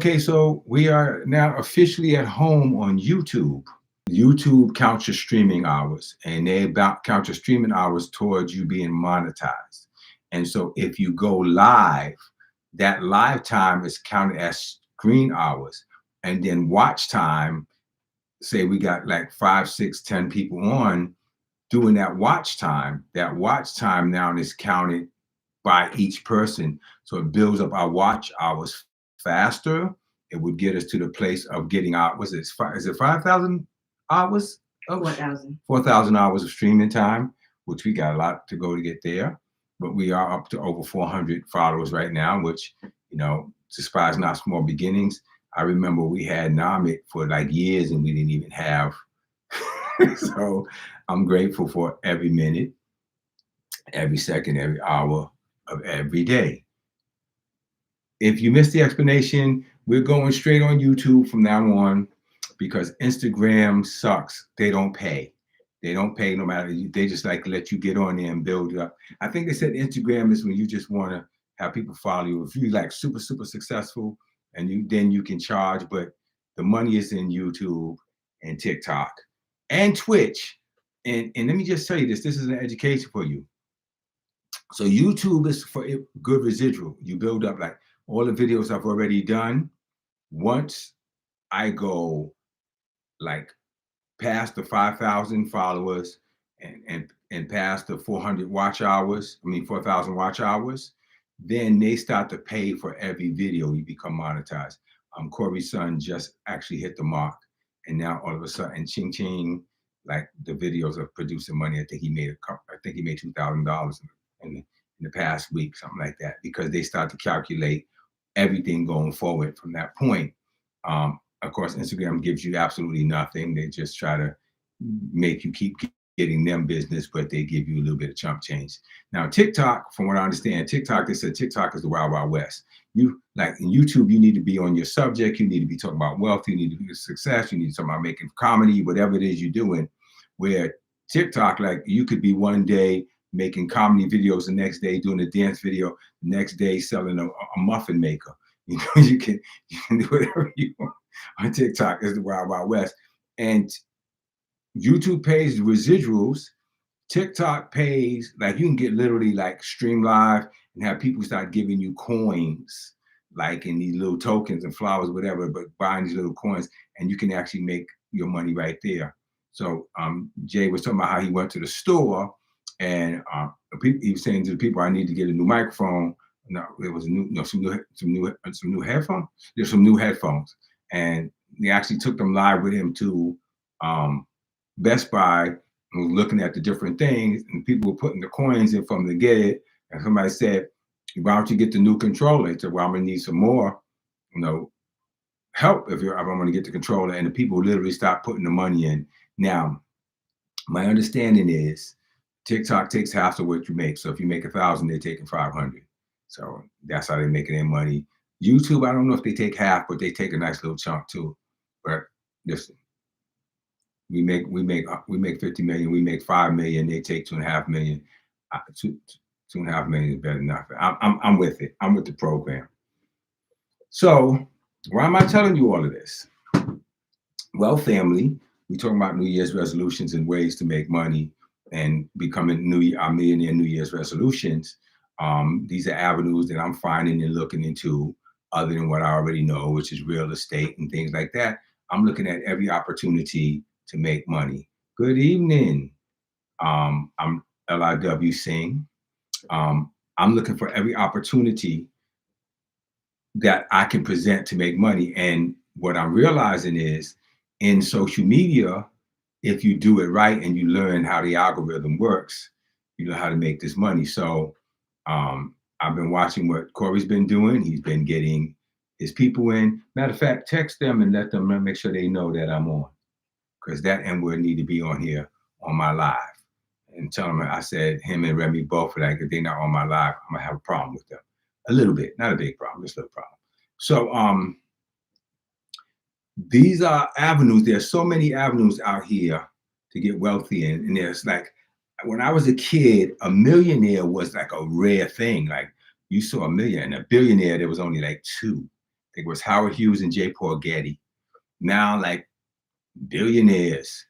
Okay, so we are now officially at home on YouTube. YouTube counts your streaming hours, and they about count your streaming hours towards you being monetized. And so if you go live, that live time is counted as screen hours. And then watch time, say we got like 5, 6, 10 people on doing that watch time now is counted by each person. So it builds up our watch hours faster. It would get us to the place of getting out. Was it is it 5,000 hours? Oh, 4,000. 4,000 hours of streaming time, which we got a lot to go to get there. But we are up to over 400 followers right now, which, despise not small beginnings. I remember we had Namit for like years and we didn't even have. So I'm grateful for every minute, every second, every hour of every day. If you missed the explanation, we're going straight on YouTube from now on because Instagram sucks. They don't pay. They don't pay no matter. They just like let you get on there and build up. I think they said Instagram is when you just want to have people follow you. If you like super super successful, and then you can charge. But the money is in YouTube and TikTok and Twitch. And let me just tell you this. This is an education for you. So YouTube is for good residual. You build up like all the videos I've already done. Once I go like past the 5,000 followers and past the 400 watch hours, 4,000 watch hours, then they start to pay for every video you become monetized. Corey's son just actually hit the mark. And now all of a sudden, ching ching, like the videos are producing money. I think he made $2,000 in the past week, something like that, because they start to calculate everything going forward from that point. Of course, Instagram gives you absolutely nothing. They just try to make you keep getting them business, but they give you a little bit of chump change. Now, TikTok, from what I understand, TikTok, they said TikTok is the wild, wild west. You like in YouTube, you need to be on your subject. You need to be talking about wealth. You need to be success. You need to talk about making comedy, whatever it is you're doing. Where TikTok, like you could be one day making comedy videos, the next day doing a dance video, the next day selling a muffin maker. You can do whatever you want on TikTok. Is the wild, wild west. And YouTube pays residuals. TikTok pays, like you can get literally like stream live and have people start giving you coins, like in these little tokens and flowers, whatever, but buying these little coins, and you can actually make your money right there. So Jay was talking about how he went to the store and he was saying to the people, I need to get a new microphone. No, it was some new headphones. There's some new headphones. And they actually took them live with him to Best Buy and was looking at the different things, and people were putting the coins in for them to get it. And somebody said, "Why don't you get the new controller?" He said, "Well, I'm gonna need some more, help if I'm gonna get the controller." And the people literally stopped putting the money in. Now, my understanding is TikTok takes half of what you make. So if you make 1,000, they're taking 500. So that's how they're making their money. YouTube, I don't know if they take half, but they take a nice little chunk too. But listen, we make 50 million, we make 5 million, they take 2.5 million. 2.5 million is better than nothing. I'm with it. I'm with the program. So why am I telling you all of this? Well, family, we talking about New Year's resolutions and ways to make money and becoming our millionaire New Year's resolutions. These are avenues that I'm finding and looking into, other than what I already know, which is real estate and things like that. I'm looking at every opportunity to make money. Good evening. I'm LIW Singh. I'm looking for every opportunity that I can present to make money. And what I'm realizing is in social media, if you do it right and you learn how the algorithm works, you know how to make this money. So I've been watching what Corey's been doing. He's been getting his people in. Matter of fact, text them and let them make sure they know that I'm on, because that N-word need to be on here on my live. And tell them, I said, him and Remy both are like, if they're not on my live, I'm gonna have a problem with them. A little bit, not a big problem, just a little problem. So these are avenues. There's so many avenues out here to get wealthy in. And there's like, when I was a kid, a millionaire was like a rare thing. Like you saw a million, and a billionaire, there was only like two. think it was Howard Hughes and J. Paul Getty. Now, like billionaires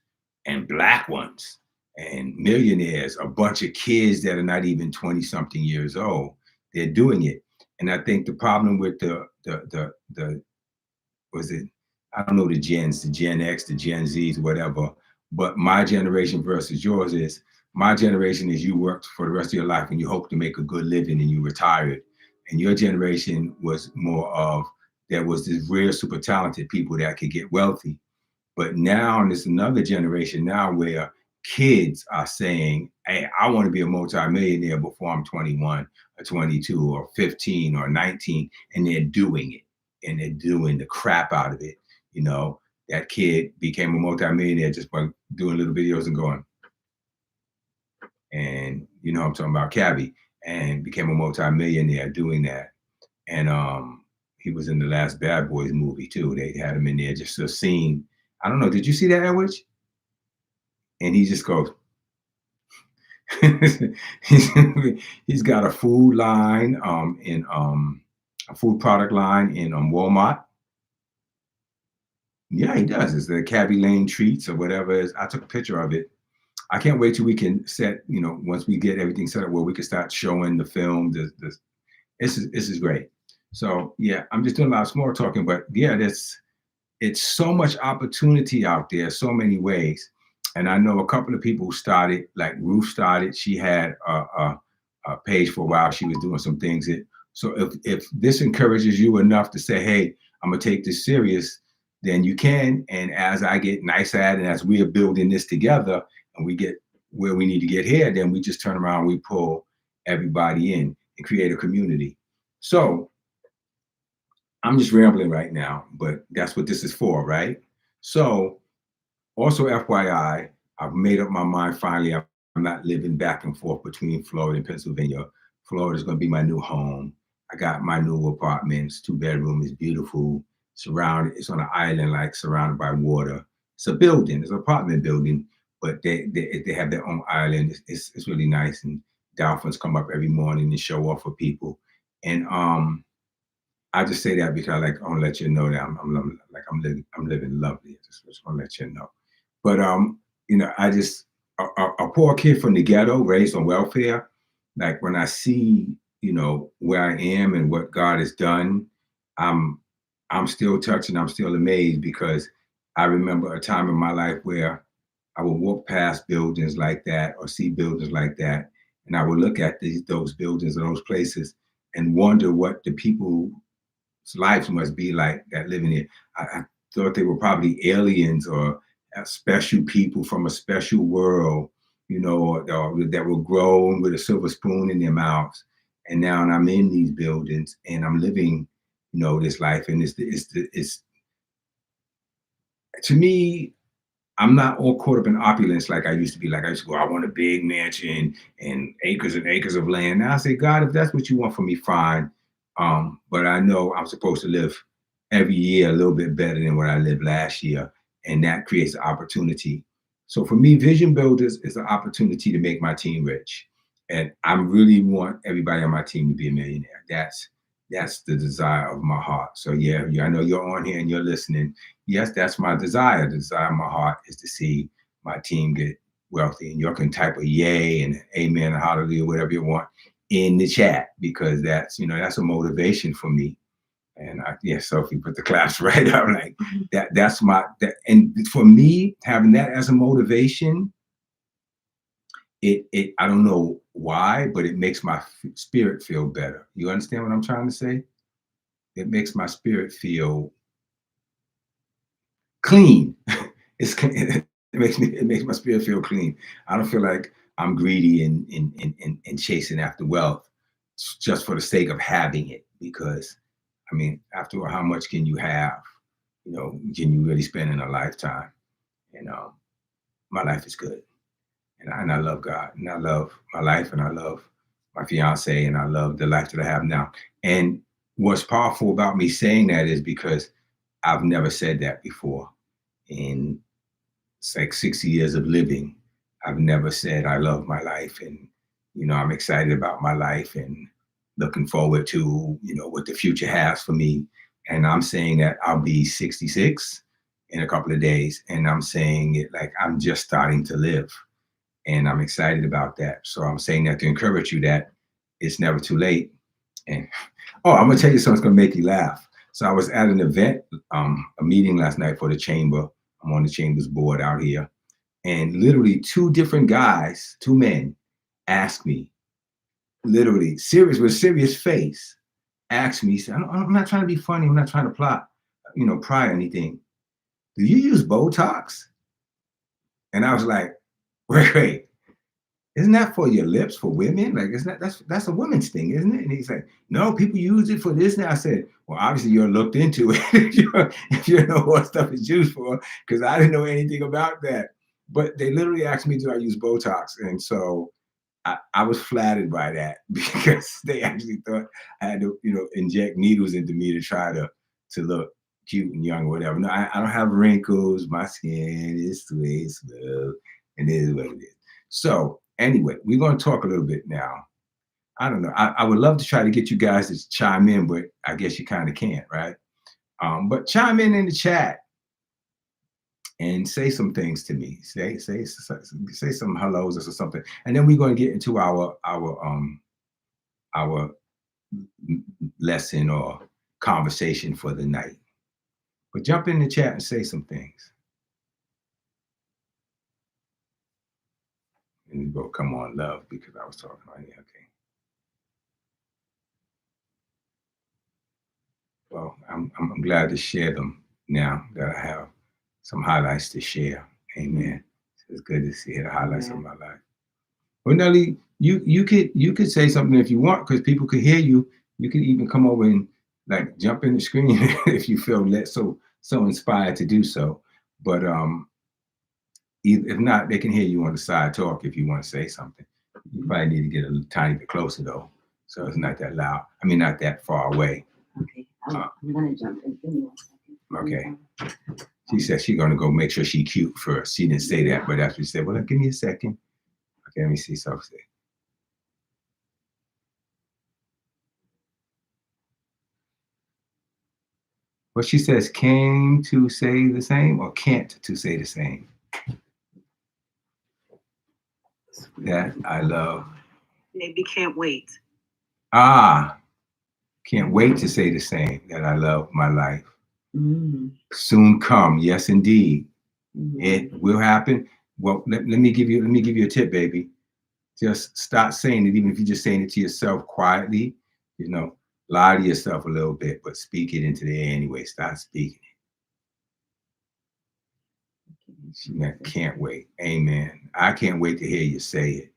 and black ones and millionaires, a bunch of kids that are not even 20 something years old, they're doing it. And I think the problem with the was it, I don't know, the gens, the Gen X, the Gen Zs, whatever, but my generation versus yours is, my generation is you worked for the rest of your life and you hope to make a good living and you retired. And your generation was more of, there was this real super talented people that could get wealthy. But now there's another generation now where kids are saying, hey, I want to be a multimillionaire before I'm 21 or 22 or 15 or 19. And they're doing it, and they're doing the crap out of it. You know, that kid became a multimillionaire just by doing little videos and going, and you know, I'm talking about Cabby, and became a multimillionaire doing that. And he was in the last Bad Boys movie too. They had him in there, just a scene. I don't know. Did you see that, Edwidge? And he just goes, he's, he's got a food line in a food product line in Walmart. Yeah, he does. It's the Cabby Lane Treats or whatever it is. I took a picture of it. I can't wait till we can set, you know, once we get everything set up where we can start showing the film. This is great. So yeah, I'm just doing a lot of small talking, but yeah, it's so much opportunity out there, so many ways. And I know a couple of people who started, like Ruth started. She had a page for a while. She was doing some things. So if this encourages you enough to say, hey, I'm gonna take this serious, then you can. And as I get nice at it, and as we are building this together, and we get where we need to get here, then we just turn around, we pull everybody in and create a community. So I'm just rambling right now, but that's what this is for, right? So also FYI, I've made up my mind finally. I'm not living back and forth between Florida and Pennsylvania. Florida is going to be my new home. I got my new apartment. It's 2 bedroom. It's beautiful. Surrounded. It's on an island, like surrounded by water. It's a building. It's an apartment building, but they have their own island. It's really nice, and dolphins come up every morning and show off for people. And I just say that because I want to let you know that I'm living lovely. Just want to let you know. But you know, I just a poor kid from the ghetto, raised on welfare. Like when I see, you know, where I am and what God has done, I'm I'm still touched and I'm still amazed because I remember a time in my life where I would walk past buildings like that or see buildings like that, and I would look at those buildings and those places and wonder what the people's lives must be like that living here. I thought they were probably aliens or special people from a special world, you know, or that were grown with a silver spoon in their mouths. And now I'm in these buildings and I'm living, you know, this life. And it's to me, I'm not all caught up in opulence like I used to be. Like I used to go, I want a big mansion and acres of land. Now I say, God, if that's what you want for me, fine. But I know I'm supposed to live every year a little bit better than what I lived last year, and that creates an opportunity. So for me, Vision Builders is an opportunity to make my team rich, and I really want everybody on my team to be a millionaire. That's the desire of my heart. So yeah, I know you're on here and you're listening. Yes, that's my desire. The desire of my heart is to see my team get wealthy. And you can type a yay and amen and hallelujah, whatever you want in the chat, because that's a motivation for me. And Sophie put the claps right up. Like and for me, having that as a motivation, it I don't know why, but it makes my spirit feel better. You understand what I'm trying to say? It makes my spirit feel clean. It makes my spirit feel clean. I don't feel like I'm greedy and chasing after wealth just for the sake of having it. Because I mean, after all, how much can you have? You know, can you really spend in a lifetime? You know, my life is good, and I love God, and I love my life, and I love my fiance, and I love the life that I have now. And what's powerful about me saying that is because I've never said that before. In it's like 60 years of living, I've never said I love my life and, you know, I'm excited about my life and looking forward to, you know, what the future has for me. And I'm saying that I'll be 66 in a couple of days. And I'm saying it like I'm just starting to live. And I'm excited about that. So I'm saying that to encourage you that it's never too late. And oh, I'm gonna tell you something that's gonna make you laugh. So I was at an event, a meeting last night for the chamber. I'm on the chamber's board out here, and literally two different guys, two men, asked me, literally serious with serious face, asked me, said, I'm not trying to be funny, I'm not trying to plot, pry or anything. Do you use Botox? And I was like, wait, isn't that for your lips for women? Like, isn't that's a woman's thing, isn't it? And he's like, no, people use it for this. Now I said, well, obviously you're looked into it if you know what stuff is used for, because I didn't know anything about that. But they literally asked me, do I use Botox? And so I was flattered by that because they actually thought I had to, inject needles into me to try to look cute and young or whatever. No, I don't have wrinkles. My skin is sweet, smooth, and it is what it is. So anyway, we're going to talk a little bit now. I don't know. I would love to try to get you guys to chime in, but I guess you kind of can't, right? But chime in the chat and say some things to me. Say some hellos or something, and then we're going to get into our lesson or conversation for the night. But jump in the chat and say some things. And you go, come on, love, because I was talking right here. Okay. Well, I'm glad to share them now that I have some highlights to share. Amen. It's good to see the highlights of my life. Well, Nelly, you could say something if you want, because people could hear you. You could even come over and like jump in the screen if you feel so inspired to do so. But if not, they can hear you on the side talk if you want to say something. You probably need to get a tiny bit closer though, so it's not that loud. I mean, not that far away. Okay, I'm gonna jump in. Give me 1 second. Okay. She said she's gonna go make sure she's cute first. She didn't say that, but after she said, well, give me a second. Okay, let me see something. Well, she says came to say the same or can't to say the same. That I love. Maybe can't wait. Can't wait to say the same, that I love my life. Mm. Soon come, yes indeed. It will happen. Well, let me give you a tip, baby. Just start saying it, even if you're just saying it to yourself quietly, lie to yourself a little bit, but speak it into the air anyway. Start speaking it. She can't wait. Amen. I can't wait to hear you say it.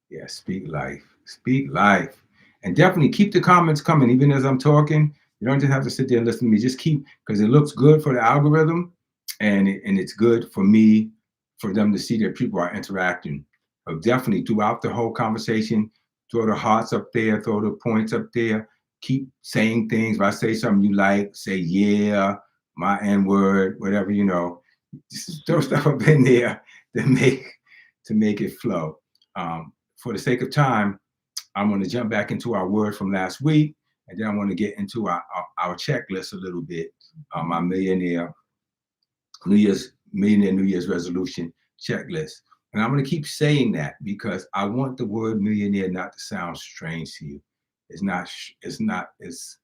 Yeah, speak life. Speak life. And definitely keep the comments coming, even as I'm talking. You don't just have to sit there and listen to me. Just keep, because it looks good for the algorithm, and it's good for me, for them to see that people are interacting. But definitely throughout the whole conversation, throw the hearts up there, throw the points up there. Keep saying things. If I say something you like, say yeah, my N-word, whatever, just throw stuff up in there to make it flow. For the sake of time, I'm going to jump back into our word from last week, and then I want to get into our checklist a little bit, my Millionaire New Year's resolution checklist. And I'm going to keep saying that because I want the word millionaire not to sound strange to you. It's not as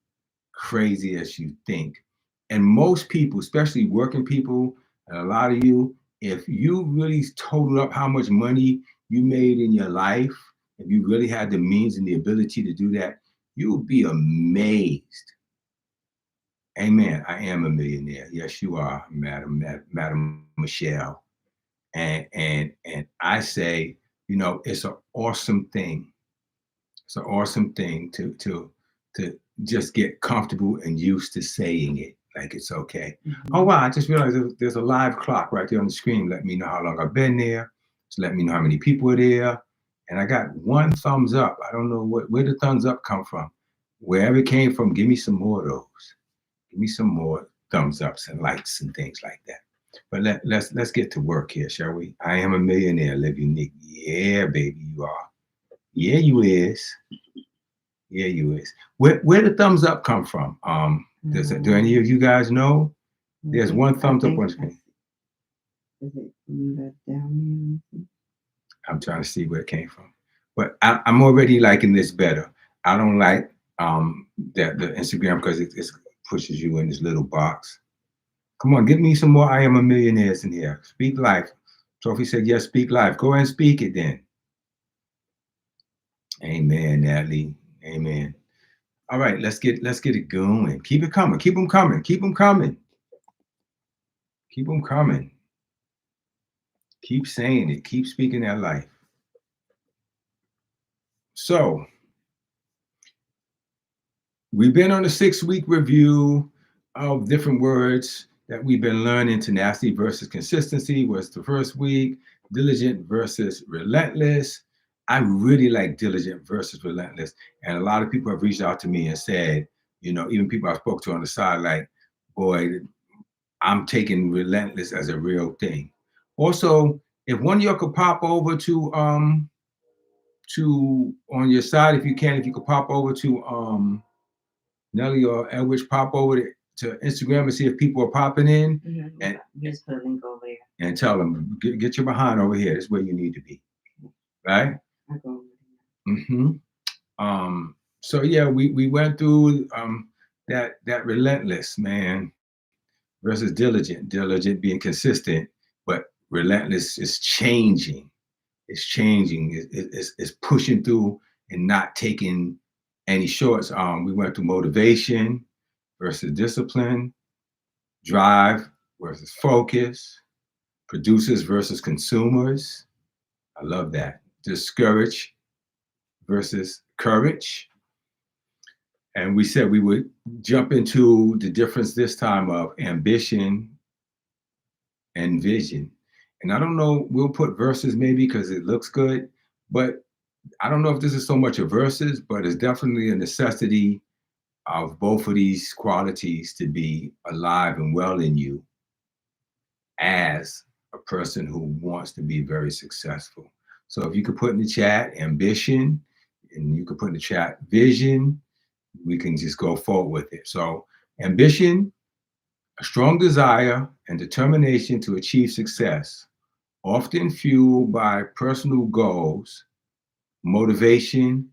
crazy as you think. And most people, especially working people, and a lot of you, if you really total up how much money you made in your life, if you really had the means and the ability to do that, you would be amazed. Amen. I am a millionaire. Yes, you are, Madam Michelle. And I say, it's an awesome thing. It's an awesome thing to just get comfortable and used to saying it like it's okay. Mm-hmm. Oh wow! I just realized there's a live clock right there on the screen. Let me know how long I've been there. Just let me know how many people are there. And I got 1 thumbs up. I don't know where the thumbs up come from. Wherever it came from, give me some more of those. Give me some more thumbs ups and likes and things like that. But let's get to work here, shall we? I am a millionaire, live unique. Yeah, baby, you are. Yeah, you is. Yeah, you is. Where the thumbs up come from? Do any of you guys know? There's one thumbs up on the screen. Is it down there? I'm trying to see where it came from, but I'm already liking this better. I don't like that the Instagram because it pushes you in this little box. Come on, give me some more I am a millionaires in here. Speak life. Sophie said, yes, speak life. Go ahead and speak it then. Amen, Natalie. Amen. All right, let's get it going. Keep it coming. Keep them coming. Keep them coming. Keep them coming. Keep saying it. Keep speaking that life. So we've been on a 6-week review of different words that we've been learning. Tenacity versus consistency was the first week. Diligent versus relentless. I really like diligent versus relentless. And a lot of people have reached out to me and said, you know, even people I spoke to on the side, like, boy, I'm taking relentless as a real thing. Also, if one of you could pop over to on your side, if you can, if you could pop over to Nelly or Elwich, pop over to Instagram and see if people are popping in. Mm-hmm. And just put a link over there. And tell them, get your behind over here. This is where you need to be. Right? I go over Mm-hmm. So yeah, we went through that relentless, man, versus diligent. Diligent being consistent, but relentless is changing. It's changing. It's pushing through and not taking any shorts. We went through motivation versus discipline, drive versus focus, producers versus consumers. I love that. Discourage versus courage. And we said we would jump into the difference this time of ambition and vision. And I don't know, we'll put verses maybe because it looks good, but I don't know if this is so much a verses, but it's definitely a necessity of both of these qualities to be alive and well in you as a person who wants to be very successful. So if you could put in the chat ambition, and you could put in the chat vision, we can just go forward with it. So ambition, a strong desire and determination to achieve success, often fueled by personal goals, motivation,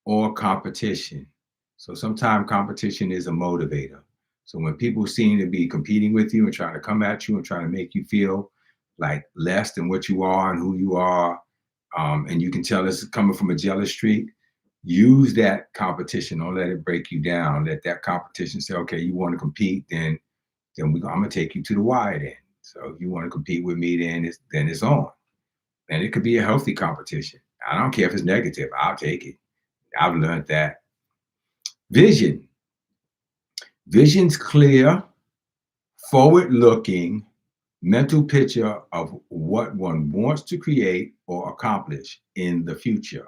or competition. So sometimes competition is a motivator. So when people seem to be competing with you and trying to come at you and trying to make you feel like less than what you are and who you are, and you can tell this is coming from a jealous streak, use that competition. Don't let it break you down. Let that competition say, okay, you want to compete, then I'm gonna take you to the wire then. So if you want to compete with me, then it's on. And it could be a healthy competition. I don't care if it's negative. I'll take it. I've learned that. Vision. Vision's clear, forward-looking, mental picture of what one wants to create or accomplish in the future.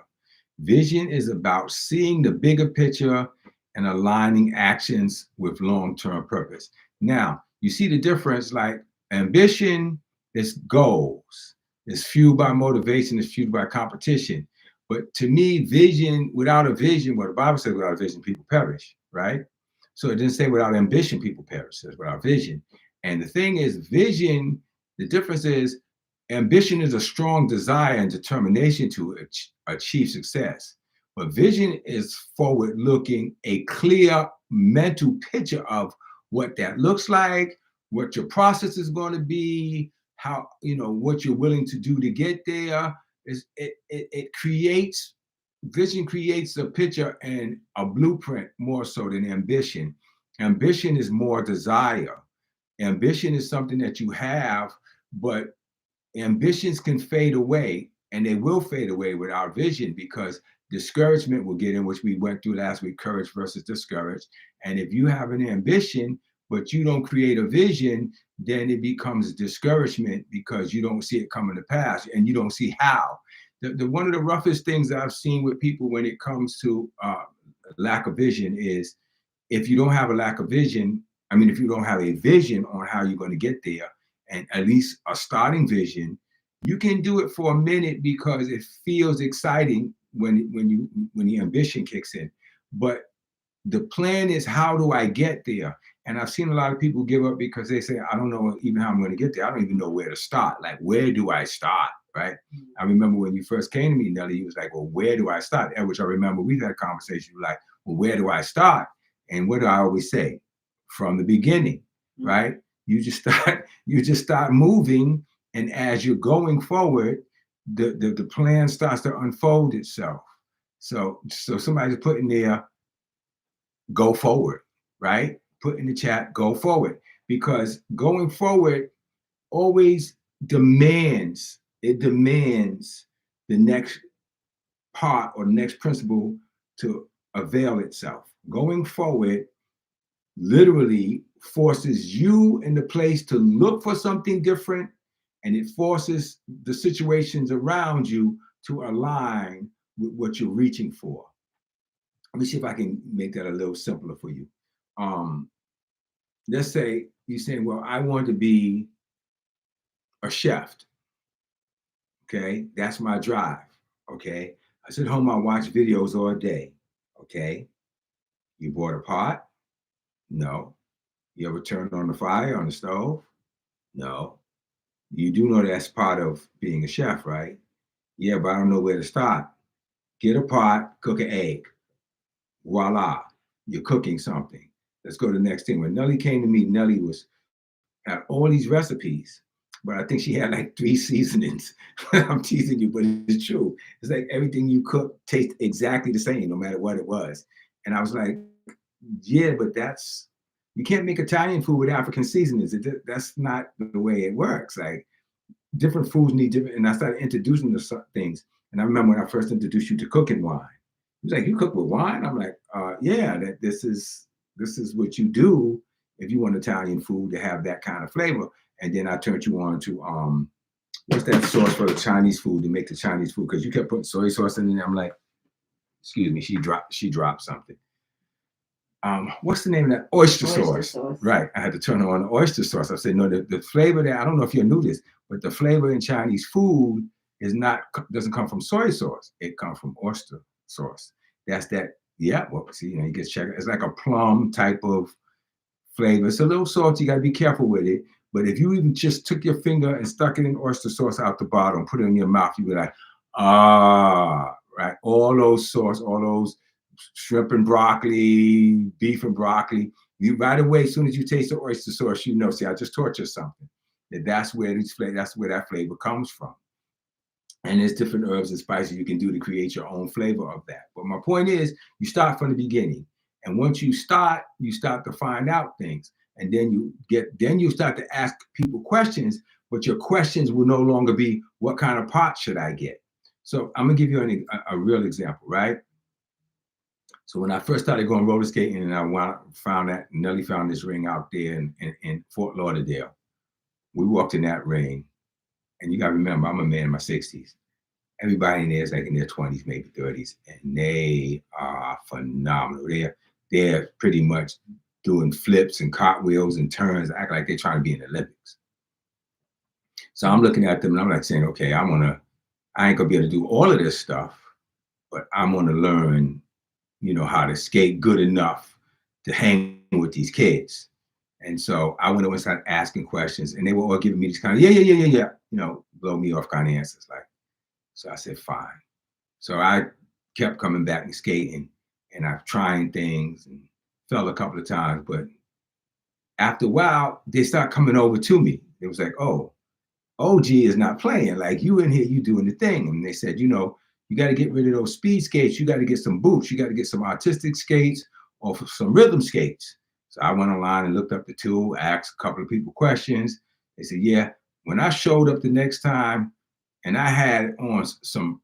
Vision is about seeing the bigger picture and aligning actions with long-term purpose. Now, you see the difference, like ambition is goals. It's fueled by motivation, it's fueled by competition. But to me, vision, without a vision, well, the Bible says without a vision, people perish, right? So it didn't say without ambition, people perish. It says without vision. And the thing is, vision, the difference is ambition is a strong desire and determination to achieve success. But vision is forward looking, a clear mental picture of what that looks like, what your process is going to be, how, what you're willing to do to get there. It creates, vision creates a picture and a blueprint more so than ambition. Ambition is more desire. Ambition is something that you have, but ambitions can fade away, and they will fade away without vision, because discouragement will get in, which we went through last week, courage versus discouraged. And if you have an ambition but you don't create a vision, then it becomes discouragement because you don't see it coming to pass and you don't see how. One of the roughest things I've seen with people when it comes to lack of vision is, if you don't have a lack of vision, if you don't have a vision on how you're going to get there, and at least a starting vision, you can do it for a minute because it feels exciting when the ambition kicks in. but the plan is, how do I get there? And I've seen a lot of people give up because they say, I don't know even how I'm going to get there. I don't even know where to start. Like, where do I start? Right. I remember when you first came to me, Nelly, you was like, well, where do I start? At which I remember we've had a conversation. You were like, well, where do I start? And what do I always say? From the beginning, right? You just start moving. And as you're going forward, the plan starts to unfold itself. So somebody's putting there, go forward, right? Put in the chat, go forward. Because going forward always demands the next part or the next principle to avail itself. Going forward literally forces you in the place to look for something different, and it forces the situations around you to align with what you're reaching for. Let me see if I can make that a little simpler for you. Let's say you're saying, well, I want to be a chef. Okay, that's my drive. Okay, I sit home, I watch videos all day. Okay, you bought a pot? No. You ever turned on the fire on the stove? No. You do know that's part of being a chef, right? Yeah, but I don't know where to start. Get a pot, cook an egg. Voila, you're cooking something. Let's go to the next thing. When Nelly came to me, Nelly had all these recipes, but I think she had like 3 seasonings. I'm teasing you, but it's true. It's like everything you cook tastes exactly the same, no matter what it was. And I was like, yeah, but you can't make Italian food with African seasonings. That's not the way it works. Like, different foods need different, and I started introducing the things. And I remember when I first introduced you to cooking wine. He was like, you cook with wine? I'm like, yeah, this is what you do if you want Italian food to have that kind of flavor. And then I turned you on to what's that sauce for the Chinese food, to make the Chinese food? Because you kept putting soy sauce in there. I'm like, excuse me, she dropped something. What's the name of that? Oyster sauce. Right. I had to turn on the oyster sauce. I said, no, the flavor there, I don't know if you knew this, but the flavor in Chinese food doesn't come from soy sauce. It comes from oyster sauce. That's that. Yeah. Well, see, you get checked. It's like a plum type of flavor. It's a little salty. You got to be careful with it. But if you even just took your finger and stuck it in oyster sauce out the bottom, put it in your mouth, you'd be like, right. All those shrimp and broccoli, beef and broccoli. You right away, as soon as you taste the oyster sauce, you know, see, I just taught you something. That's where that flavor comes from. And there's different herbs and spices you can do to create your own flavor of that. But my point is, you start from the beginning. And once you start to find out things. And then you start to ask people questions, but your questions will no longer be, what kind of pot should I get? So I'm gonna give you a real example, right? So when I first started going roller skating, and I found that Nelly found this ring out there in Fort Lauderdale, we walked in that ring, and you got to remember, I'm a man in my 60s. Everybody in there is like in their 20s, maybe 30s, and they are phenomenal. They're pretty much doing flips and cartwheels and turns, act like they're trying to be in the Olympics. So I'm looking at them and I'm like saying, okay, I ain't gonna be able to do all of this stuff, but I'm gonna learn, how to skate good enough to hang with these kids. And so I went over and started asking questions, and they were all giving me these kind of, yeah, blow me off kind of answers. Like, so I said, fine. So I kept coming back and skating, and I've trying things and fell a couple of times, but after a while, they start coming over to me. It was like, oh, OG is not playing. Like, you in here, you doing the thing. And they said, you got to get rid of those speed skates. You got to get some boots. You got to get some artistic skates or some rhythm skates. So I went online and looked up the tool, asked a couple of people questions. They said, yeah. When I showed up the next time and I had on some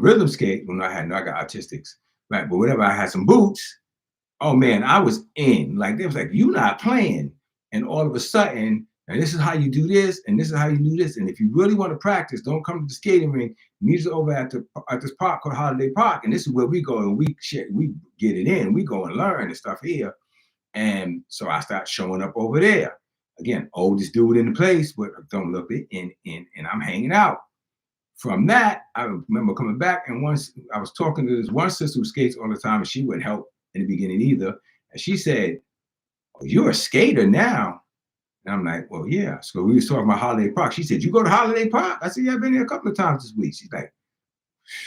rhythm skate, I got artistics, right? But whatever, I had some boots. Oh man, I was in. Like, they was like, you not playing. And all of a sudden, and this is how you do this, and this is how you do this. And if you really want to practice, don't come to the skating ring. Meet us over at this park called Holiday Park. And this is where we go and we get it in. We go and learn and stuff here. And so I start showing up over there. Again, oldest dude in the place, but don't look it in, and I'm hanging out. from that, I remember coming back, and once I was talking to this one sister who skates all the time, and she wouldn't help in the beginning either. And she said, "Oh, you're a skater now." And I'm like, "Well, yeah." So we was talking about Holiday Park. She said, "You go to Holiday Park?" I said, "Yeah, I've been there a couple of times this week." She's like,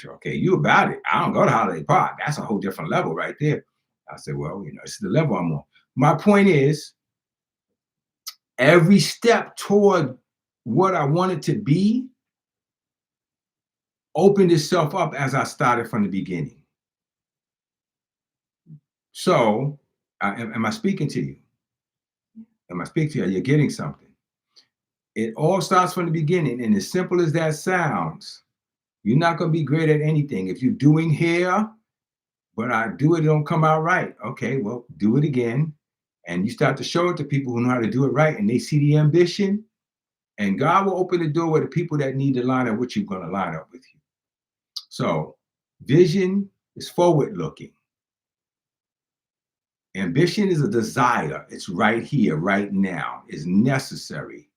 "Okay, you about it. I don't go to Holiday Park. That's a whole different level right there." I said, "Well, this is the level I'm on." My point is, every step toward what I wanted to be opened itself up as I started from the beginning. So, am I speaking to you? Am I speaking to you? Are you getting something? It all starts from the beginning, and as simple as that sounds, you're not going to be great at anything. If you're doing hair, but I do it, don't come out right. Okay, well, do it again. And you start to show it to people who know how to do it right, and they see the ambition, and God will open the door with the people that need to line up with you, going to line up with you. So, vision is forward looking. Ambition is a desire. It's right here, right now. It's necessary,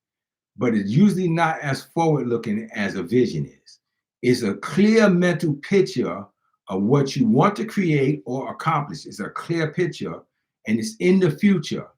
but it's usually not as forward looking as a vision is. It's a clear mental picture of what you want to create or accomplish. It's a clear picture, and it's in the future.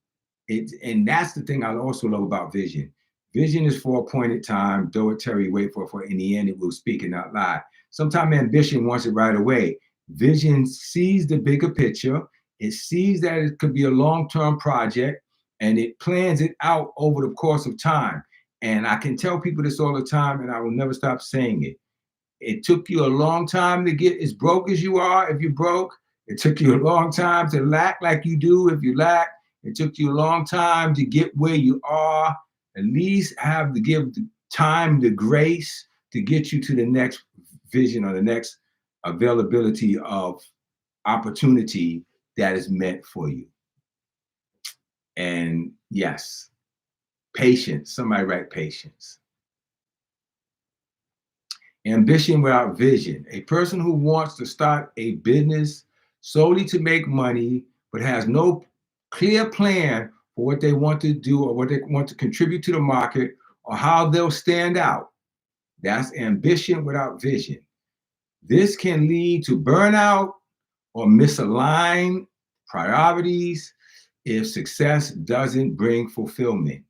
And that's the thing I also love about vision. Vision is for appointed time, though it tarry, wait for in the end it will speak and not lie. Sometimes ambition wants it right away. Vision sees the bigger picture. It sees that it could be a long-term project, and it plans it out over the course of time. And I can tell people this all the time, and I will never stop saying it. It took you a long time to get as broke as you are if you're broke. It took you a long time to lack like you do if you lack. It took you a long time to get where you are. At least have to give the time, the grace to get you to the next vision or the next availability of opportunity that is meant for you. And yes, patience. Somebody write patience. Ambition without vision. A person who wants to start a business solely to make money, but has no clear plan for what they want to do or what they want to contribute to the market or how they'll stand out. That's ambition without vision. This can lead to burnout or misaligned priorities if success doesn't bring fulfillment.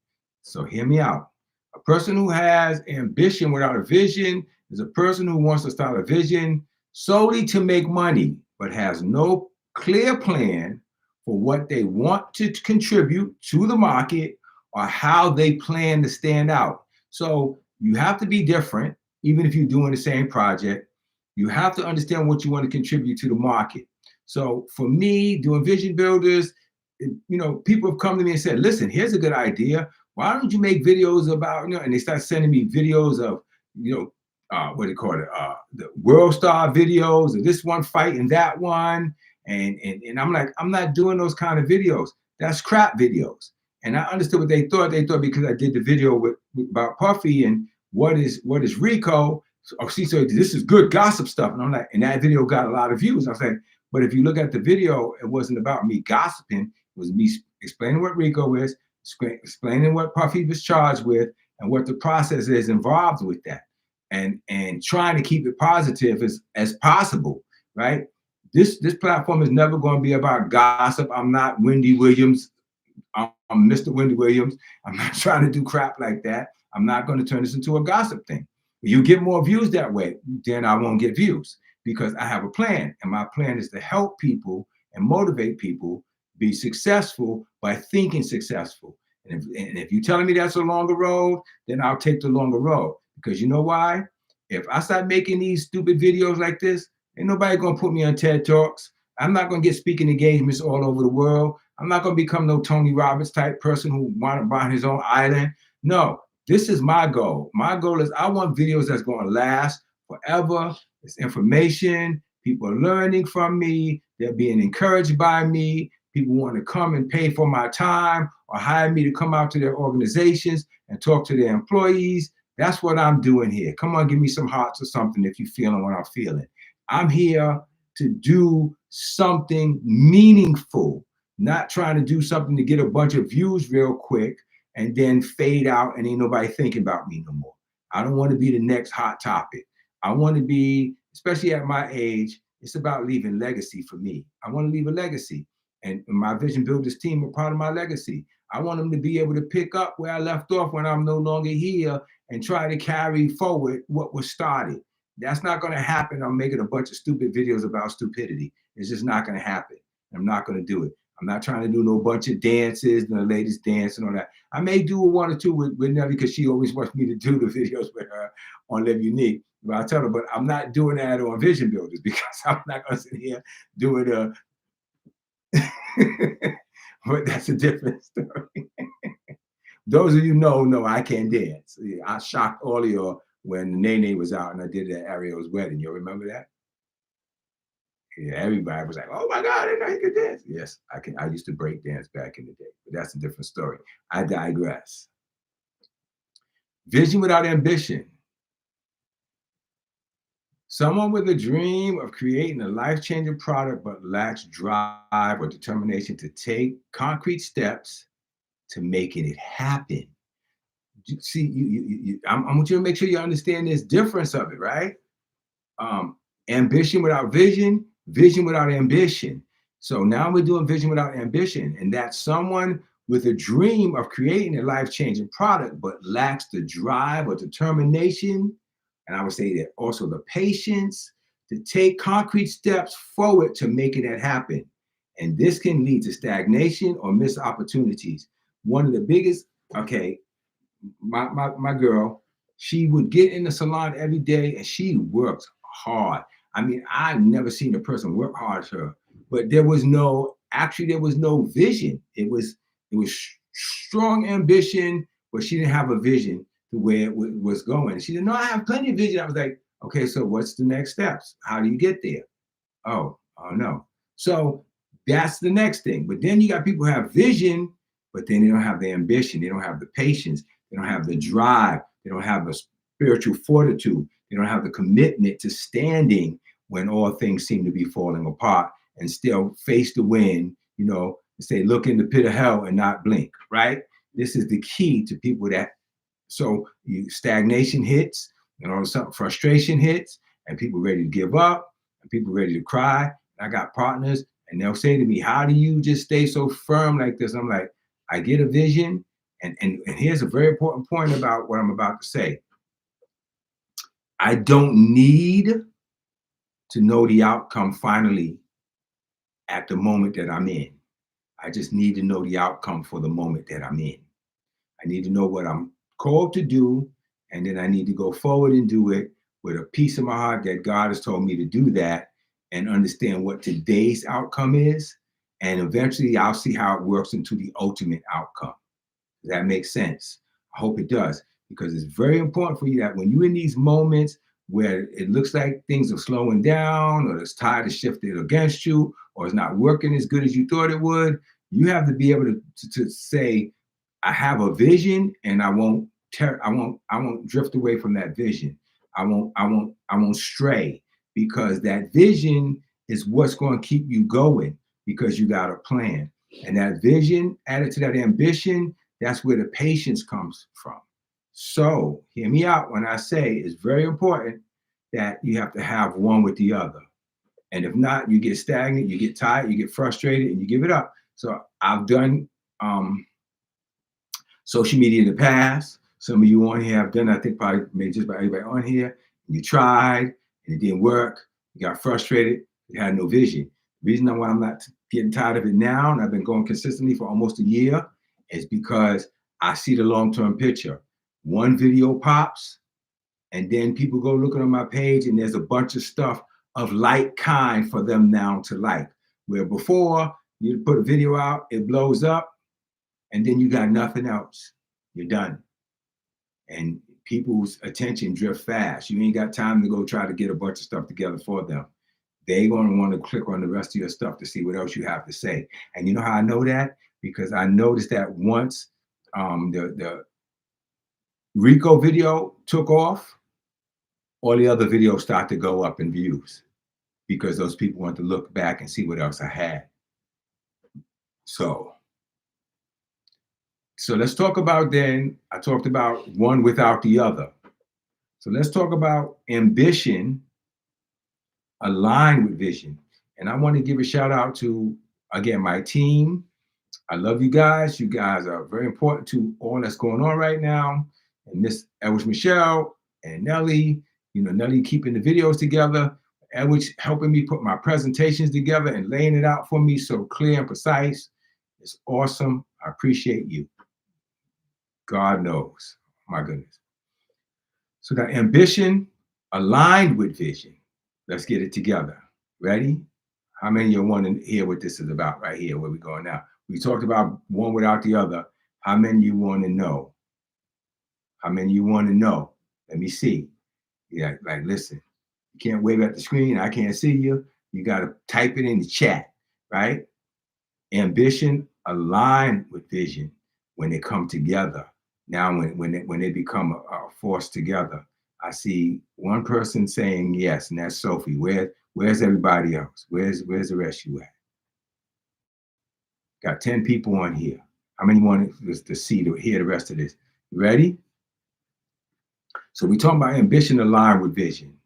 So hear me out. A person who has ambition without a vision is a person who wants to start a vision solely to make money, but has no clear plan for what they want to contribute to the market or how they plan to stand out. So you have to be different, even if you're doing the same project. You have to understand what you want to contribute to the market. So for me, doing vision builders, people have come to me and said, listen, here's a good idea. Why don't you make videos about, and they start sending me videos of, what do you call it? The world star videos of this one fight and that one. And I'm like, I'm not doing those kind of videos. That's crap videos. And I understood what they thought. They thought because I did the video about Puffy and what is Rico. So this is good gossip stuff. And I'm like, and that video got a lot of views. I was like, but if you look at the video, it wasn't about me gossiping. It was me explaining what Rico is, explaining what Puffy was charged with, and what the process is involved with that, and trying to keep it positive as possible, right? This platform is never going to be about gossip. I'm not Wendy Williams. I'm Mr. Wendy Williams. I'm not trying to do crap like that. I'm not going to turn this into a gossip thing. You get more views that way, then I won't get views because I have a plan. And my plan is to help people and motivate people be successful by thinking successful. And if you're telling me that's a longer road, then I'll take the longer road. Because you know why? If I start making these stupid videos like this, ain't nobody going to put me on TED Talks. I'm not going to get speaking engagements all over the world. I'm not going to become no Tony Robbins type person who want to buy his own island. No, this is my goal. My goal is I want videos that's going to last forever. It's information. People are learning from me. They're being encouraged by me. People want to come and pay for my time or hire me to come out to their organizations and talk to their employees. That's what I'm doing here. Come on, give me some hearts or something if you're feeling what I'm feeling. I'm here to do something meaningful, not trying to do something to get a bunch of views real quick and then fade out and ain't nobody thinking about me no more. I don't want to be the next hot topic. I want to be, especially at my age, it's about leaving legacy for me. I want to leave a legacy. And my Vision Builders team are part of my legacy. I want them to be able to pick up where I left off when I'm no longer here and try to carry forward what was started. That's not going to happen. I'm making a bunch of stupid videos about stupidity. It's just not going to happen. I'm not going to do it. I'm not trying to do no bunch of dances, the ladies dance and all that. I may do one or two with Nelly because she always wants me to do the videos with her on Live Unique. But I tell her, but I'm not doing that on Vision Builders because I'm not going to sit here doing a. But that's a different story. Those of you know I can dance. I shocked all of y'all when Nene was out and I did that Ariel's wedding. You remember that? Yeah, everybody was like, "Oh my God, I didn't know he could dance." Yes, I can. I used to break dance back in the day, but that's a different story. I digress. Vision without ambition. Someone with a dream of creating a life-changing product but lacks drive or determination to take concrete steps to making it happen. See, I want you to make sure you understand this difference of it, right? Ambition without vision, vision without ambition. So now we're doing vision without ambition, and that's someone with a dream of creating a life-changing product but lacks the drive or determination, and I would say that also the patience to take concrete steps forward to making that happen. And this can lead to stagnation or missed opportunities. One of the biggest, okay, my girl, she would get in the salon every day and she works hard. I mean, I've never seen a person work hard as her, but there was no vision. It was strong ambition, but she didn't have a vision to where it was going. She said, "No, I have plenty of vision." I was like, "Okay, so what's the next steps? How do you get there?" Oh no. So that's the next thing. But then you got people who have vision, but then they don't have the ambition, they don't have the patience, they don't have the drive, they don't have the spiritual fortitude, they don't have the commitment to standing when all things seem to be falling apart and still face the wind, and say, look in the pit of hell and not blink, right? This is the key to people that, so stagnation hits, and all of a sudden frustration hits, and people ready to give up, and people ready to cry. I got partners, and they'll say to me, "How do you just stay so firm like this?" I'm like, I get a vision, and here's a very important point about what I'm about to say. I don't need to know the outcome finally at the moment that I'm in. I just need to know the outcome for the moment that I'm in. I need to know what I'm called to do, and then I need to go forward and do it with a peace in my heart that God has told me to do that and understand what today's outcome is. And eventually I'll see how it works into the ultimate outcome. Does that make sense? I hope it does, because it's very important for you that when you're in these moments where it looks like things are slowing down or this tide is shifted against you or it's not working as good as you thought it would, you have to be able to say, I have a vision and I won't drift away from that vision. I won't stray, because that vision is what's going to keep you going, because you got a plan. And that vision added to that ambition, that's where the patience comes from. So hear me out when I say it's very important that you have to have one with the other. And if not, you get stagnant, you get tired, you get frustrated, and you give it up. So I've done social media in the past. Some of you on here have done, I think probably maybe just about everybody on here. You tried and it didn't work. You got frustrated. You had no vision. The reason why I'm not getting tired of it now, and I've been going consistently for almost a year, is because I see the long-term picture. One video pops, and then people go looking on my page, and there's a bunch of stuff of like kind for them now to like. Where before, you put a video out, it blows up, and then you got nothing else. You're done. And people's attention drift fast. You ain't got time to go try to get a bunch of stuff together for them. They're going to want to click on the rest of your stuff to see what else you have to say. And you know how I know that? Because I noticed that once the Rico video took off, all the other videos start to go up in views, because those people want to look back and see what else I had. So let's talk about then, I talked about one without the other. So let's talk about ambition aligned with vision. And I want to give a shout out to, again, my team. I love you guys. You guys are very important to all that's going on right now. And Miss Edwidge Michelle and Nelly, Nelly keeping the videos together. Edwidge helping me put my presentations together and laying it out for me so clear and precise. It's awesome. I appreciate you. God knows. My goodness. So that ambition aligned with vision. Let's get it together. Ready? How many of you want to hear what this is about right here, where we're going now? We talked about one without the other. How many of you want to know? How many of you want to know? Let me see. Yeah, like, listen, you can't wave at the screen. I can't see you. You got to type it in the chat, right? Ambition aligned with vision when they come together. Now, when they become a force together, I see one person saying yes, and that's Sophie. Where's everybody else? Where's the rest of you at? Got 10 people on here. How many want to see to hear the rest of this? You ready? So we talking about ambition aligned with vision.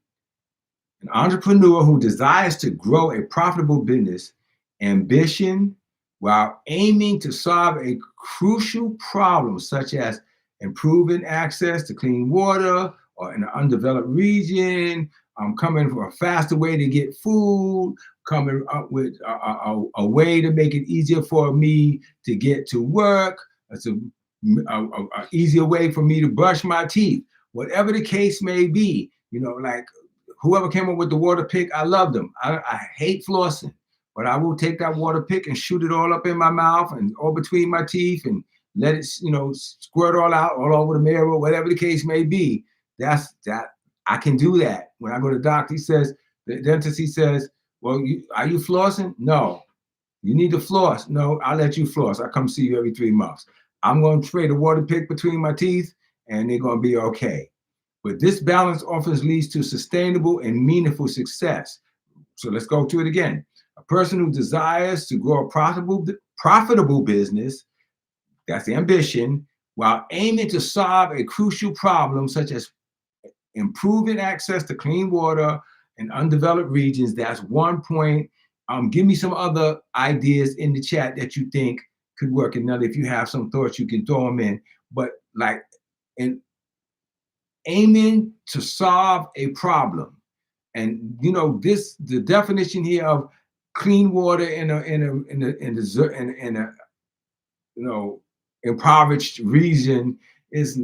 An entrepreneur who desires to grow a profitable business, ambition while aiming to solve a crucial problem such as improving access to clean water or in an undeveloped region, coming for a faster way to get food, coming up with a way to make it easier for me to get to work. It's an easier way for me to brush my teeth. Whatever the case may be, like whoever came up with the water pick, I love them. I hate flossing, but I will take that water pick and shoot it all up in my mouth and all between my teeth and let it, squirt all out, all over the mirror, whatever the case may be. That's that. I can do that. When I go to the doctor, the dentist, he says, well, are you flossing? No. You need to floss. No, I'll let you floss. I come see you every 3 months. I'm going to trade a water pick between my teeth and they're going to be okay. But this balance often leads to sustainable and meaningful success. So let's go to it again. A person who desires to grow a profitable business, that's ambition, while aiming to solve a crucial problem such as improving access to clean water in undeveloped regions. That's one point. Give me some other ideas in the chat that you think could work. Another, if you have some thoughts, you can throw them in. But like, in aiming to solve a problem, and the definition here of clean water in a impoverished region is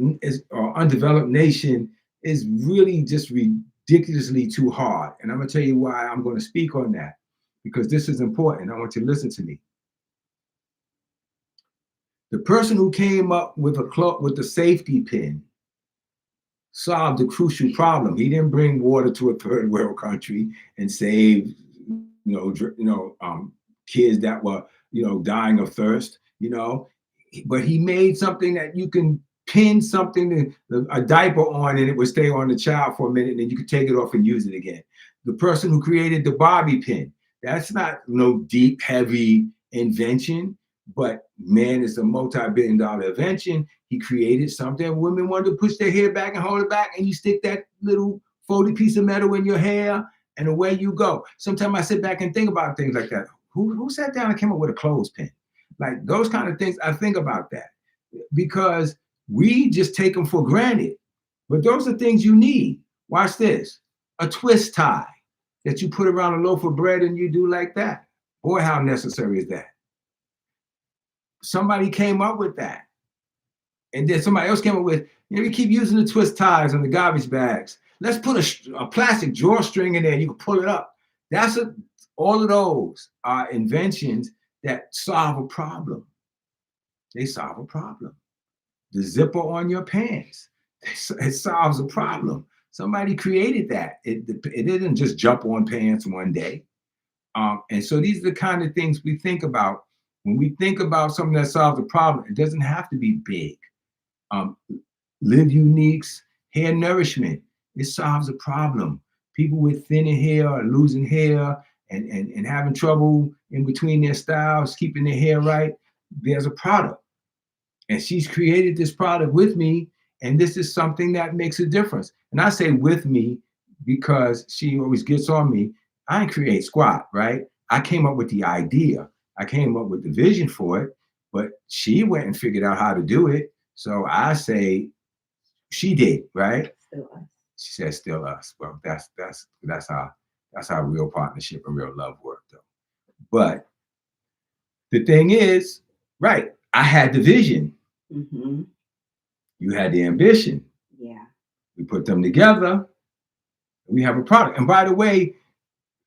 or undeveloped nation is really just ridiculously too hard. And I'm gonna tell you why I'm going to speak on that, because this is important. I want you to listen to me. The person who came up with the safety pin solved a crucial problem. He didn't bring water to a third world country and save, kids that were, dying of thirst, but he made something that you can pin a diaper on and it would stay on the child for a minute and then you could take it off and use it again. The person who created the bobby pin, that's not no deep, heavy invention, but man, it's a multi-billion-dollar invention. He created something women wanted to push their hair back and hold it back, and you stick that little folded piece of metal in your hair, and away you go. Sometimes I sit back and think about things like that. Who sat down and came up with a clothespin? Like those kind of things, I think about that because we just take them for granted. But those are things you need. Watch this. A twist tie that you put around a loaf of bread and you do like that. Boy, how necessary is that? Somebody came up with that. And then somebody else came up with, you keep using the twist ties on the garbage bags. Let's put a plastic drawstring in there. You can pull it up. All of those are inventions that solve a problem. They solve a problem. The zipper on your pants, it solves a problem. Somebody created that. It didn't just jump on pants one day. And so these are the kind of things we think about. When we think about something that solves a problem, it doesn't have to be big. Live Unique's hair nourishment, it solves a problem. People with thinner hair are losing hair and having trouble in between their styles, keeping their hair right. There's a product. And she's created this product with me, And this is something that makes a difference. And I say with me because she always gets on me. I didn't create squat, right? I came up with the idea. I came up with the vision for it, but she went and figured out how to do it. So I say she did, right? Still us. She says still us. Well, that's how real partnership and real love work, though. But the thing is, right? I had the vision. Mm-hmm. You had the ambition. Yeah. We put them together. We have a product. And by the way,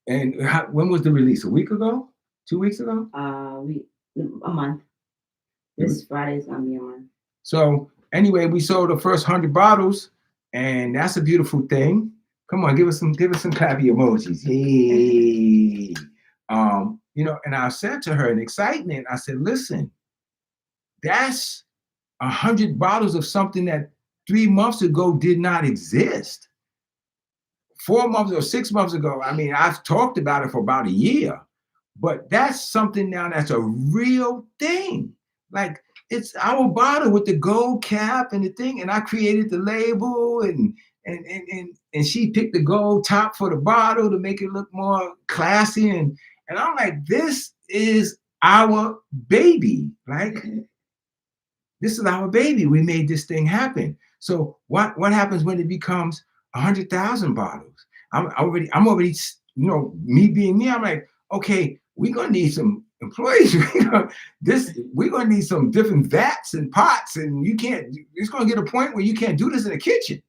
when was the release? A week ago? 2 weeks ago? A month. This Friday is gonna be a month. So anyway, we sold the first 100 bottles, and that's a beautiful thing. Come on, give us some clappy emojis. Yay! And I said to her in excitement, I said, listen, that's 100 bottles of something that 3 months ago did not exist. 4 months or 6 months ago, I mean, I've talked about it for about a year, but that's something now that's a real thing. Like, it's our bottle with the gold cap and the thing, and I created the label, and she picked the gold top for the bottle to make it look more classy, and I'm like, this is our baby. Like, this is our baby. We made this thing happen. So what happens when it becomes 100,000 bottles? I'm already, me being me, I'm like, okay, we're gonna need some employees. We're gonna need some different vats and pots, and it's gonna get a point where you can't do this in the kitchen.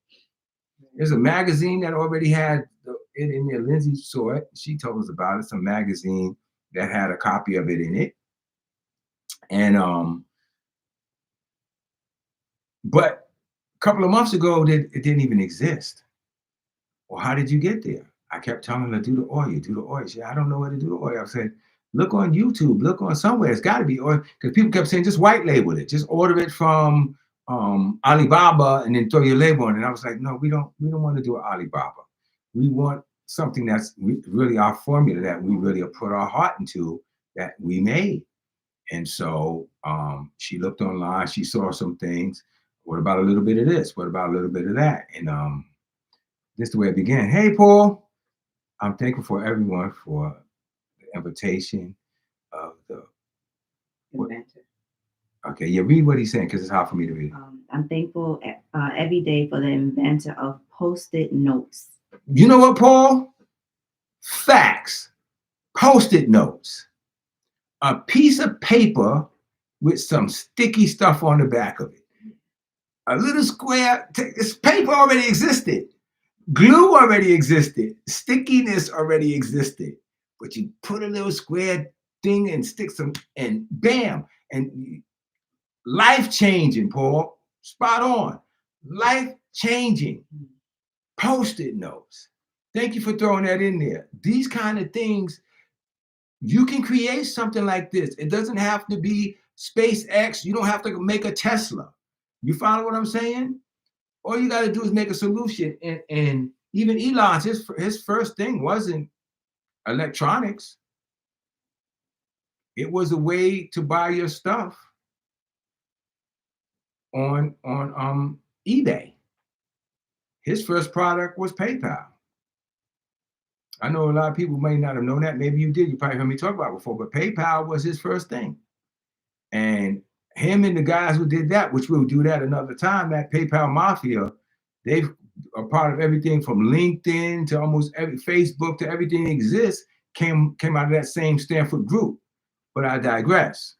There's a magazine that already had it in there. Lindsay saw it. She told us about it. It's a magazine that had a copy of it in it. And but a couple of months ago, it didn't even exist. Well, how did you get there? I kept telling her, do the oil. She said, I don't know where to do the oil. I said, look on YouTube, look on somewhere. It's got to be oil. Because people kept saying, just white label it. Just order it from Alibaba and then throw your label on it. And I was like, no, we don't want to do it Alibaba. We want something that's really our formula that we really put our heart into, that we made. And so she looked online. She saw some things. What about a little bit of this? What about a little bit of that? And this is the way it began. Hey, Paul, I'm thankful for everyone for the invitation of the Inventor. Okay, yeah, read what he's saying because it's hard for me to read. I'm thankful every day for the inventor of Post-it notes. You know what, Paul? Facts. Post-it notes. A piece of paper with some sticky stuff on the back of it. A little square. This paper already existed. Glue already existed. Stickiness already existed. But you put a little square thing and stick some, and bam. And life-changing, Paul. Spot on. Life-changing. Post-it notes. Thank you for throwing that in there. These kind of things, you can create something like this. It doesn't have to be SpaceX. You don't have to make a Tesla. You follow what I'm saying? All you got to do is make a solution. And even Elon's, his first thing wasn't electronics. It was a way to buy your stuff on eBay. His first product was PayPal. I know a lot of people may not have known that. Maybe you did. You probably heard me talk about it before. But PayPal was his first thing. And him and the guys who did that, which we'll do that another time, that PayPal Mafia, they are part of everything from LinkedIn to almost every Facebook to everything that exists came out of that same Stanford group. But I digress.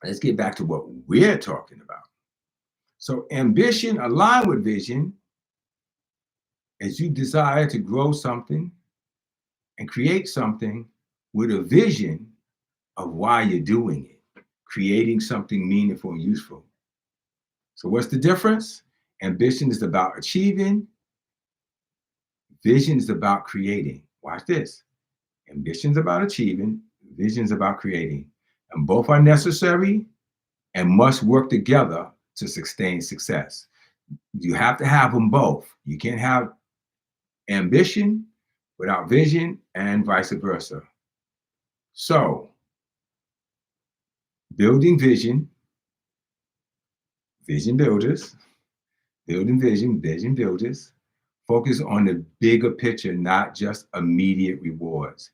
Let's get back to what we're talking about. So ambition aligned with vision is you desire to grow something and create something with a vision of why you're doing it, creating something meaningful and useful. So what's the difference? Ambition is about achieving. Vision is about creating. Watch this. Ambition is about achieving. Vision is about creating. And both are necessary and must work together to sustain success. You have to have them both. You can't have ambition without vision and vice versa. So, building vision builders, building vision, vision builders, focus on the bigger picture, not just immediate rewards.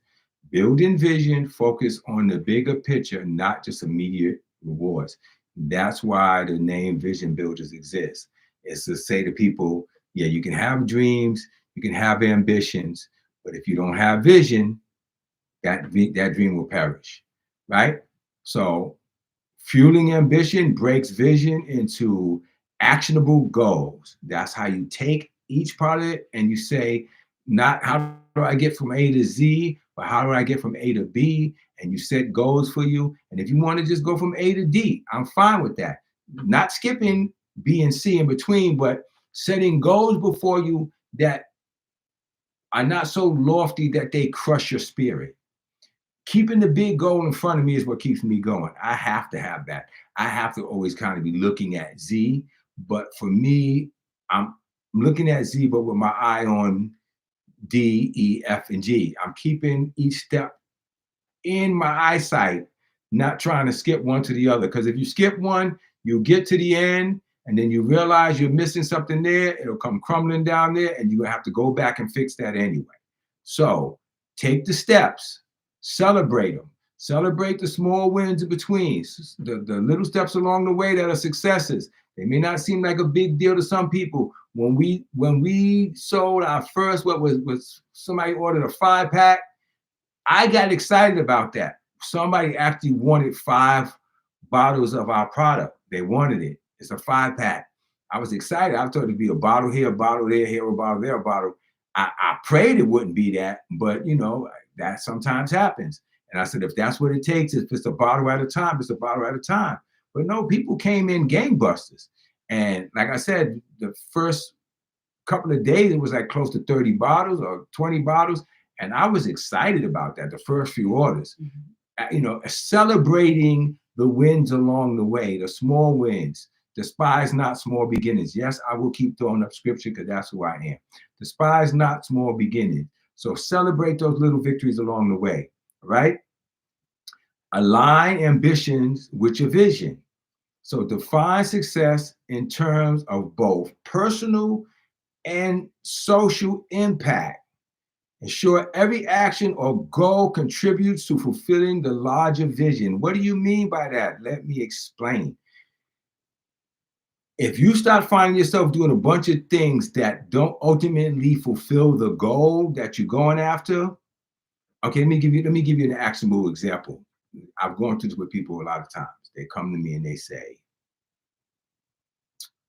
Building vision, focus on the bigger picture, not just immediate rewards. That's why the name Vision Builders exists. It's to say to people, yeah, you can have dreams, you can have ambitions, but if you don't have vision, that dream will perish, right? So fueling ambition breaks vision into actionable goals. That's how you take each part of it and you say, not how do I get from A to Z, but how do I get from A to B? And you set goals for you. And if you want to just go from A to D, I'm fine with that. Not skipping B and C in between, but setting goals before you that are not so lofty that they crush your spirit. Keeping the big goal in front of me is what keeps me going. I have to have that. I have to always kind of be looking at Z. But for me, I'm looking at Z, but with my eye on D, E, F, and G. I'm keeping each step in my eyesight, not trying to skip one to the other. Because if you skip one, you get to the end and then you realize you're missing something there. It'll come crumbling down there and you're going to have to go back and fix that anyway. So take the steps, celebrate them, celebrate the small wins in between, the little steps along the way that are successes. They may not seem like a big deal to some people. When we sold our first, what was somebody ordered a 5-pack, I got excited about that. Somebody actually wanted 5 bottles of our product. They wanted it. It's a 5-pack. I was excited. I thought it'd be a bottle here, a bottle there, here, a bottle there, a bottle. I prayed it wouldn't be that, but that sometimes happens. And I said, if that's what it takes, if it's a bottle at a time, it's a bottle at a time. But no, people came in gangbusters. And like I said, the first couple of days, it was like close to 30 bottles or 20 bottles. And I was excited about that, the first few orders. Celebrating the wins along the way, the small wins. Despise not small beginnings. Yes, I will keep throwing up scripture because that's who I am. Despise not small beginnings. So celebrate those little victories along the way, right? Align ambitions with your vision. So define success in terms of both personal and social impact. Ensure every action or goal contributes to fulfilling the larger vision. What do you mean by that? Let me explain. If you start finding yourself doing a bunch of things that don't ultimately fulfill the goal that you're going after, okay, let me give you an actionable example. I've gone through this with people a lot of times. They come to me and they say,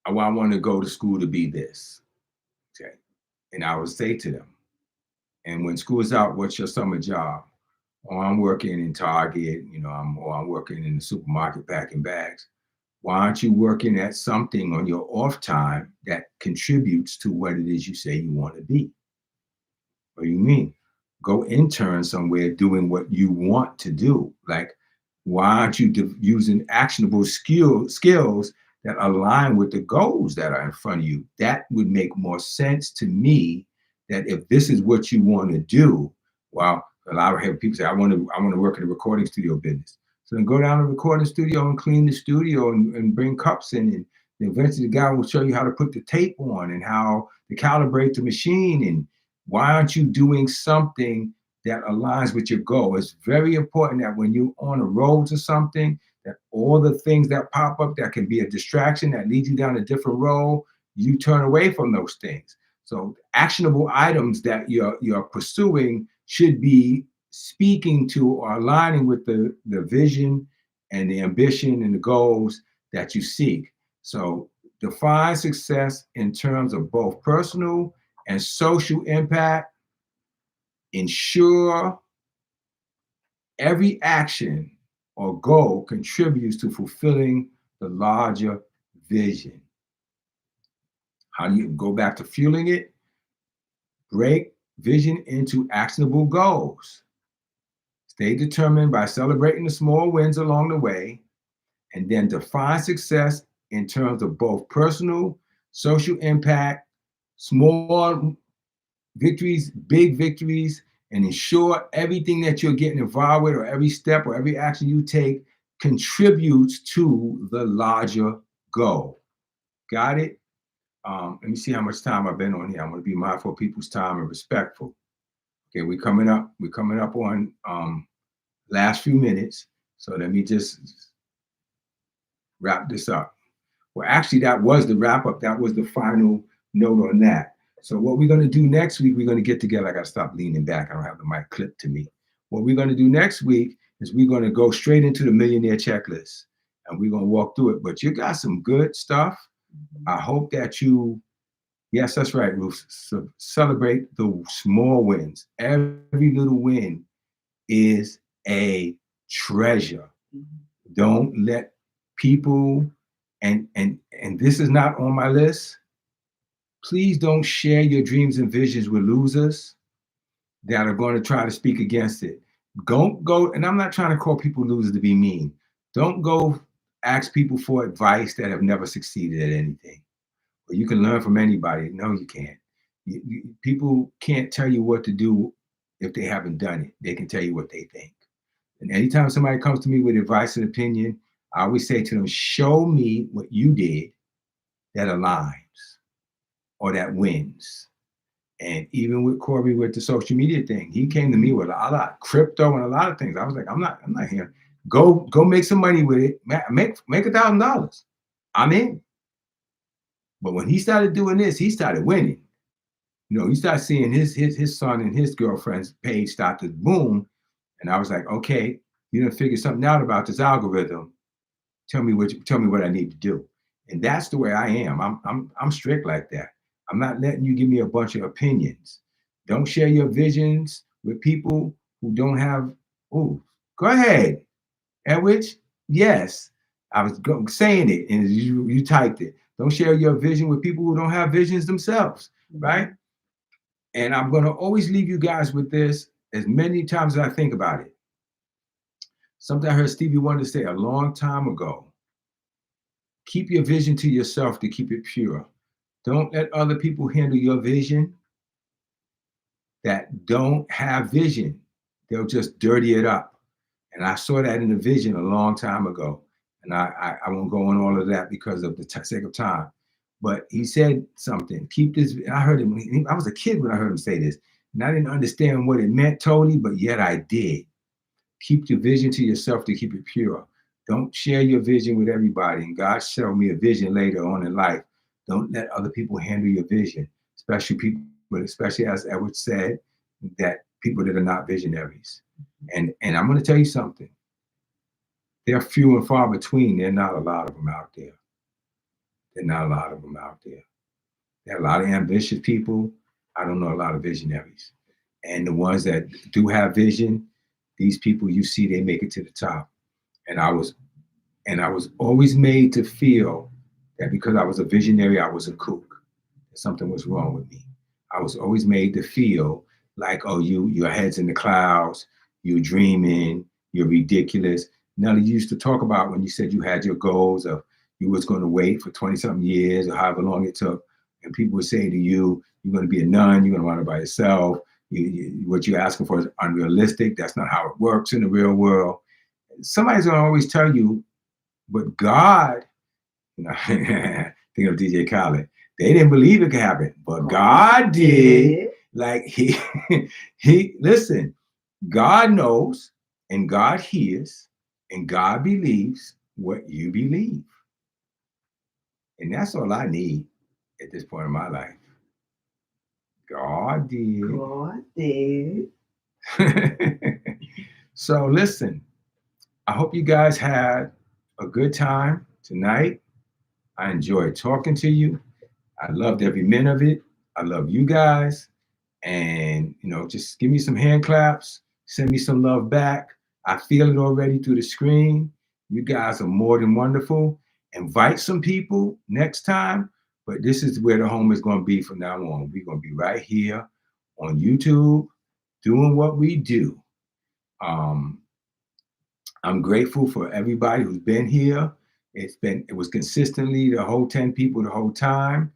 "Oh, I want to go to school to be this." Okay. And I would say to them, and when school's out, what's your summer job? Oh, I'm working in Target, I'm working in the supermarket packing bags. Why aren't you working at something on your off time that contributes to what it is you say you want to be? What do you mean? Go intern somewhere doing what you want to do. Like, why aren't you using actionable skills that align with the goals that are in front of you? That would make more sense to me. That if this is what you want to do, well, a lot of people say, I want to work in the recording studio business. So then go down to the recording studio and clean the studio and bring cups in, and eventually the guy will show you how to put the tape on and how to calibrate the machine. And why aren't you doing something that aligns with your goal? It's very important that when you're on a road to something, that all the things that pop up that can be a distraction that leads you down a different road, you turn away from those things. So actionable items that you're pursuing should be speaking to or aligning with the vision and the ambition and the goals that you seek. So define success in terms of both personal and social impact. Ensure every action or goal contributes to fulfilling the larger vision. How do you go back to fueling it? Break vision into actionable goals. Stay determined by celebrating the small wins along the way, and then define success in terms of both personal, social impact, small victories, big victories, and ensure everything that you're getting involved with or every step or every action you take contributes to the larger goal. Got it? Let me see how much time I've been on here. I'm going to be mindful of people's time and respectful. Okay, we're coming up. We're coming up on last few minutes. So let me just wrap this up. Well, actually, that was the wrap up. That was the final note on that. So what we're going to do next week, we're going to get together. I got to stop leaning back. I don't have the mic clipped to me. What we're going to do next week is we're going to go straight into the millionaire checklist, and we're going to walk through it. But you got some good stuff. I hope that you, yes, that's right, Ruth, celebrate the small wins. Every little win is a treasure. Don't let people, and this is not on my list. Please don't share your dreams and visions with losers that are going to try to speak against it. Don't go, and I'm not trying to call people losers to be mean. Don't go ask people for advice that have never succeeded at anything. But you can learn from anybody. No, you can't. People can't tell you what to do if they haven't done it. They can tell you what they think. And anytime somebody comes to me with advice and opinion, I always say to them, show me what you did that aligns or that wins. And even with Corey with the social media thing, he came to me with a lot of crypto and a lot of things. I was like, I'm not here. Go make some money with it. Make $1,000. I'm in. But when he started doing this, he started winning. You know, you start seeing his son and his girlfriend's page start to boom. And I was like, okay, you done figure something out about this algorithm. Tell me what I need to do. And that's the way I am. I'm strict like that. I'm not letting you give me a bunch of opinions. Don't share your visions with people who don't have. Oh, go ahead. At which, yes, I was saying it, and you typed it. Don't share your vision with people who don't have visions themselves, right? And I'm going to always leave you guys with this as many times as I think about it. Something I heard Stevie Wonder say a long time ago. Keep your vision to yourself to keep it pure. Don't let other people handle your vision that don't have vision. They'll just dirty it up. And I saw that in the vision a long time ago. And I won't go on all of that because of the sake of time. But he said something. Keep this. I heard him. I was a kid when I heard him say this. And I didn't understand what it meant totally, but yet I did. Keep your vision to yourself to keep it pure. Don't share your vision with everybody. And God showed me a vision later on in life. Don't let other people handle your vision, especially as Edward said, that people that are not visionaries. And I'm going to tell you something. They're few and far between. There are not a lot of them out there. There are not a lot of them out there. There are a lot of ambitious people. I don't know a lot of visionaries. And the ones that do have vision, these people you see, they make it to the top. And I was always made to feel that because I was a visionary, I was a kook. That something was wrong with me. I was always made to feel like, oh, your head's in the clouds, you're dreaming, you're ridiculous. Now, you used to talk about when you said you had your goals of you was going to wait for 20 something years or however long it took. And people would say to you, you're going to be a nun, you're going to run it by yourself. What you're asking for is unrealistic. That's not how it works in the real world. Somebody's going to always tell you, but God, you know, think of DJ Khaled, they didn't believe it could happen, but God did. Like he listen, God knows and God hears and God believes what you believe. And that's all I need at this point in my life. God did. God did. So listen, I hope you guys had a good time tonight. I enjoyed talking to you. I loved every minute of it. I love you guys. And, just give me some hand claps. Send me some love back. I feel it already through the screen. You guys are more than wonderful. Invite some people next time. But this is where the home is going to be from now on. We're going to be right here on YouTube doing what we do. I'm grateful for everybody who's been here. It was consistently the whole 10 people the whole time.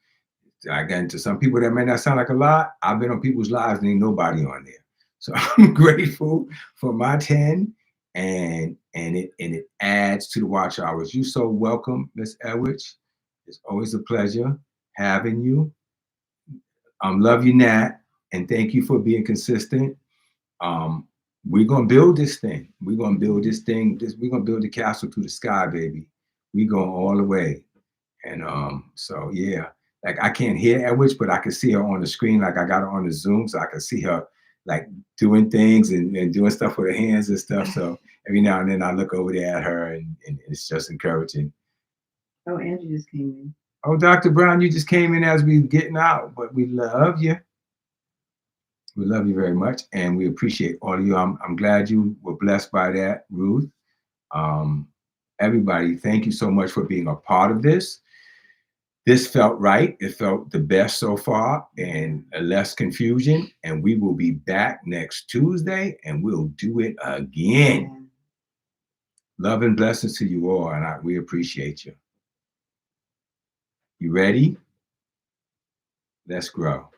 Again, to some people that may not sound like a lot, I've been on people's lives and ain't nobody on there. So I'm grateful for my 10 and it adds to the watch hours. You so welcome, Miss Edwards. It's always a pleasure having you. Love you, Nat, and thank you for being consistent. Um, we're gonna build this thing. We're gonna build this thing. We're gonna build the castle to the sky, baby. We going all the way. And so yeah, like I can't hear Edwidge, but I can see her on the screen. Like I got her on the Zoom, so I can see her like doing things and doing stuff with her hands and stuff. So every now and then I look over there at her, and it's just encouraging. Oh, Andrew just came in. Oh, Dr. Brown, you just came in as we were getting out, but we love you. We love you very much, and we appreciate all of you. I'm glad you were blessed by that, Ruth. Um, Everybody, thank you so much for being a part of this. This felt right. It felt the best so far, and less confusion. And we will be back next Tuesday, and we'll do it again. Yeah. Love and blessings to you all, and we appreciate you. You ready? Let's grow.